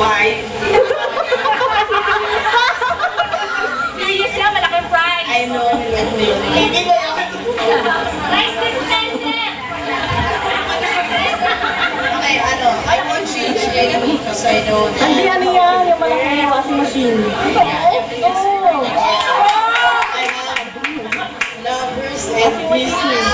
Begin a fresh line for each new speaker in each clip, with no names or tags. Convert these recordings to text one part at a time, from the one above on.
Why?
Serious lang, malaking prize.
I know. Hindi ba yun?
Nice dispenser!
Okay, I won't change any because I know that...
Hindi, ano yan? Yung malaking washing machine. Oo.
I have lovers and business.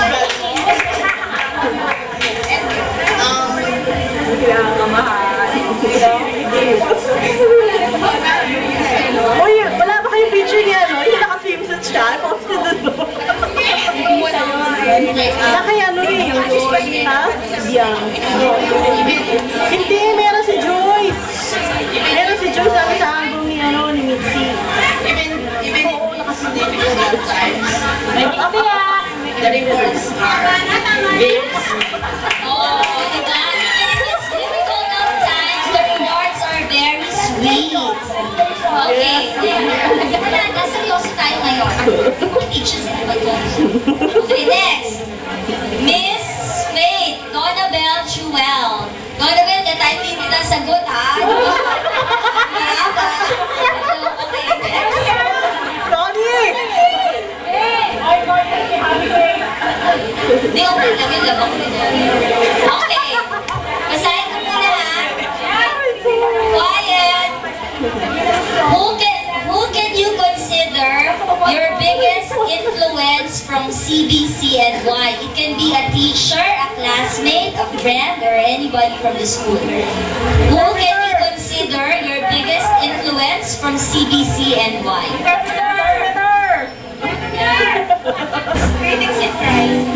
Uy, wala ba kayong picture niya, no? Yung naka-swimsuit siya. Post ko doon, no? Wala kaya ano eh. Ha? Yang. Hindi, meron si Joyce. Meron si Joyce sa album ni, ni Mitzi.
Even difficult times, the rewards are gifts.
Oh, diba? It's difficult of times, the rewards are very sweet. Okay. Wala, seryoso tayo ngayon. Teachers na ba ito? Okay, next. Miss Faith, Donabel Jewel. Donabel, ka tayo hindi na sagot, ha? Okay, next.
Ronnie!
Hindi, okay lang yun. Labang ko nito. Okay. Basahin ko muna, ha? Quiet. Who can you consider your biggest influence from CBC and why? It can be a teacher, a classmate, a friend, or anybody from the school. Who can you consider your biggest influence from CBC and why? Critics and prize.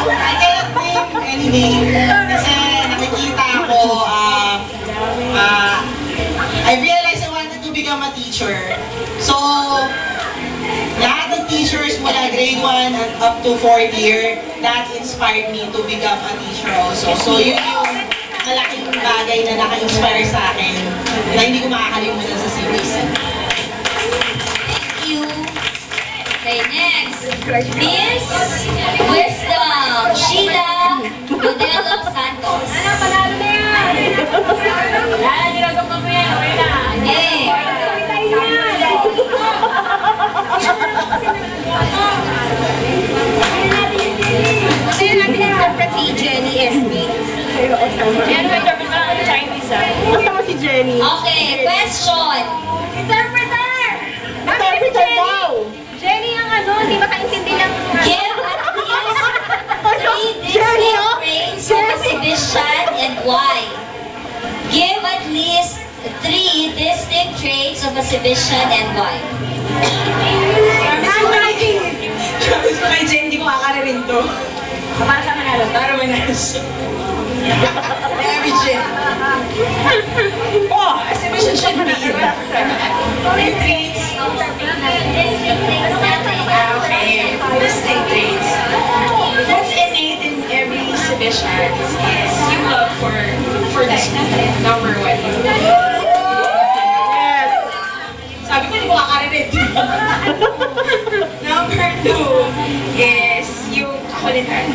I cannot name any name kasi nakikita ko, I realized I wanted to become a teacher. So, lahat ng teachers mula grade 1 and up to 4th year, that inspired me to become a teacher also. So, yun yung malaking bagay na naka-inspire sa akin na hindi ko makakalimutan sa CBC.
Thank you. Okay, next. Miss Wisdom, Sheila Modelo Santos.
Panalo na yan! Lala, nilagam mo yan. Okay na.
Okay.
Kaya natin interpret si Jenny SB. Yan, interpret ka ng Chinese, ah.
Kasama si Jenny.
Okay, question.
Interpreter!
Interpreter daw!
Jenny ang hindi makaintindi ng...
Give at least 3 distinct traits of exhibition and why. Give at least 3 distinct traits of exhibition and why.
Sabi ko kay Jen, hindi ko makakarinig to.
Para sa manalo.
Para manalo siya. Every Jen. Oh, exhibition siya kanina. Yung traits. Okay, distinct traits. What's innate in every exhibition is yung love for the school. Number 1.
Yes.
Sabi ko, hindi ko makakarinig. Number 2 is yung kakulitan.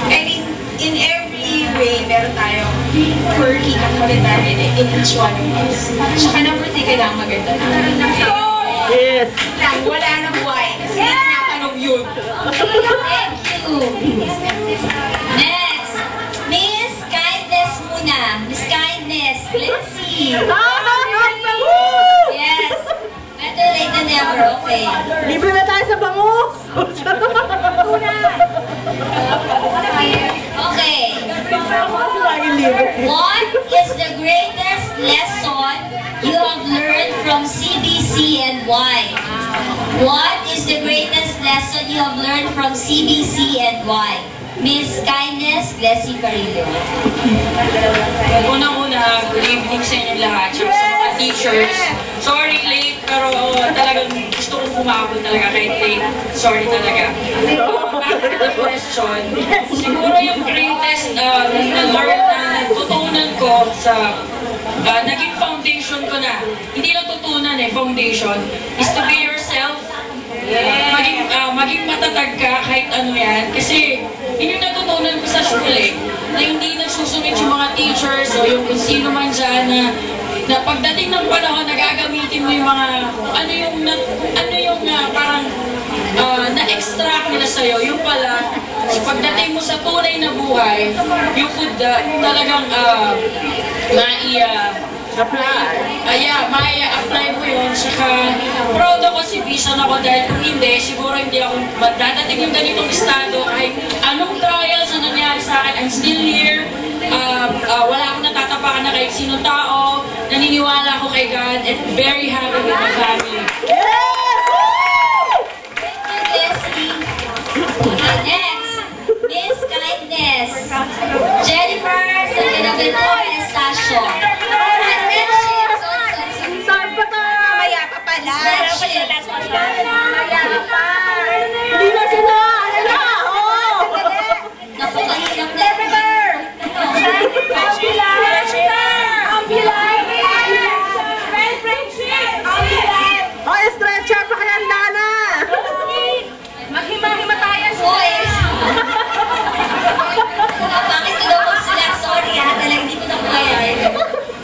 I mean, in every way, meron tayong quirky kakulitan in each one of us. Tsaka number 3, kailangan maganda na.
Yes.
Wala nang why. Kasi tinatanong yun.
Thank you. Next. Miss Kindness muna. Miss Kindness. Let's see. Yes. Better late than never. Okay.
Libre na tayo sa bango!
Okay.
Lagi libre.
What is the greatest lesson you have learned from CBC and why? What is the greatest lesson you have learned from CBC and why? Miss Kindness, Leslie Carillo.
Unang-una, good evening sa inyo lahat. Sa mga teachers, sorry late, pero talagang gusto kong kumabot talaga kahit late. Sorry talaga. Back to the question, siguro yung greatest na-learn na natutunan ko sa naging foundation ko na, hindi natutunan foundation, is to be yourself. Maging matatag ka kahit ano yan. Kasi yun yung natutunan ko sa school nasusunod yung mga teachers o yung kung sino man dyan na pagdating ng panahon, nagagamitin mo yung mga, parang na-extract nila sa'yo, yung pala, pagdating mo sa tunay na buhay, you could talagang apply mo yun. Saka, proud ako si Vision ako dahil kung hindi, siguro hindi ako dadating yung ganitong estado. Kahit anong trials na nangyari sa akin, I'm still here. Wala akong natatapakan na kahit sino tao. Naniniwala ako kay God and very happy with my family.
Next, Miss Kindness, Jennifer Santiago Estacio.
Saan pa ka? Mamaya pa pala. Mamaya pa.
Hindi na sila! Ano na? Oh!
Naku, mahirap na.
Oh, stretcher pa kaya ang Dana!
Maghima-himatayan
Boys. Bakit ko daw sila? Sorry talagang hindi ko na kaya.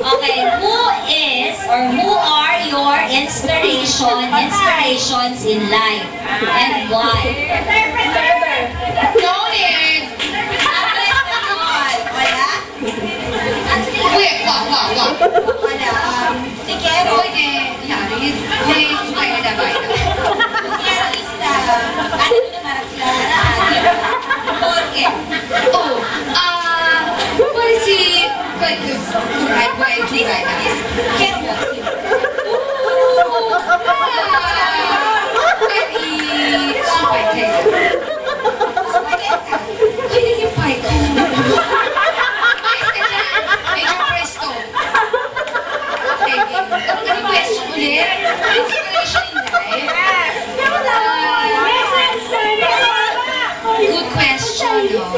Okay, who are your inspirations in life? And why?
Noted!
Wala?
Wait, wag.
Wala. Si Kero. Ano mo naman sila? Porque?
What is he?
Kero.
Good question, no?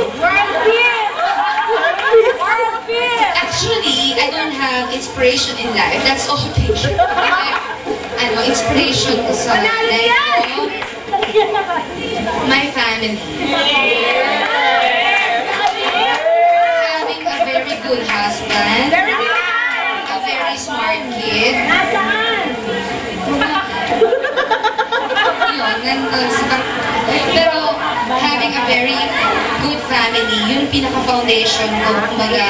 Actually, I don't have inspiration in life. That's all picture. Inspiration ko sa life ko, my family. Having a very good husband, a very smart kid. Yun, nandun sa... Pero having a very good family, yun pinaka-foundation ko. Kumbaga,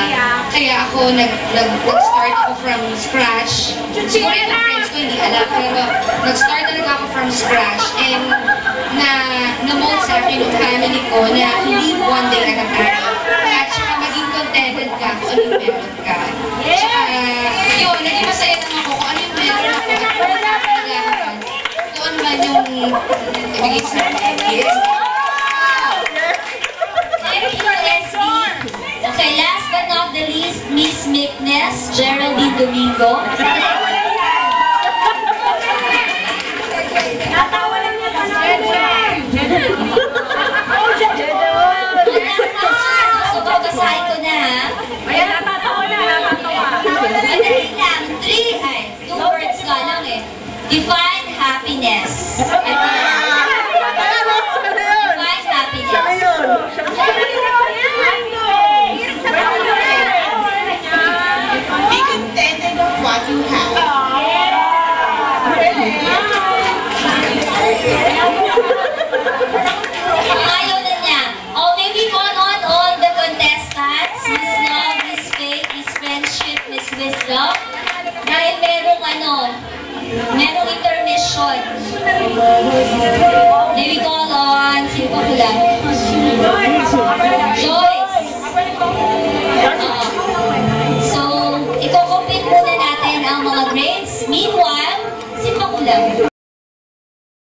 kaya ako nag-start ako from scratch. Siguro yung friends ko hindi alam, pero nag-start talaga ako from scratch. And na-mold sa akin yung family ko na live one day at a time. At saka maging contented ka kung ano yung meron ka. Tsaka, yun, naging masaya naman ako kung ano yung meron ako. At kung ano man yung ibigay sa akin. Yes.
Okay, last but not the least, Miss Meekness, Geraldine Domingo.
Natawa lang niya pa
So, babasahin ko na, ha?
Ayan, natatawa na.
Madali lang. 2 words nga lang eh. Define happiness. Define happiness.
Be contented of what you have.
Ayaw na niya. Okay, we call on all the contestants. Miss Love, Miss Faith, Miss Friendship, Miss Wisdom. Dahil merong intermission. May we call on, sino pa pula?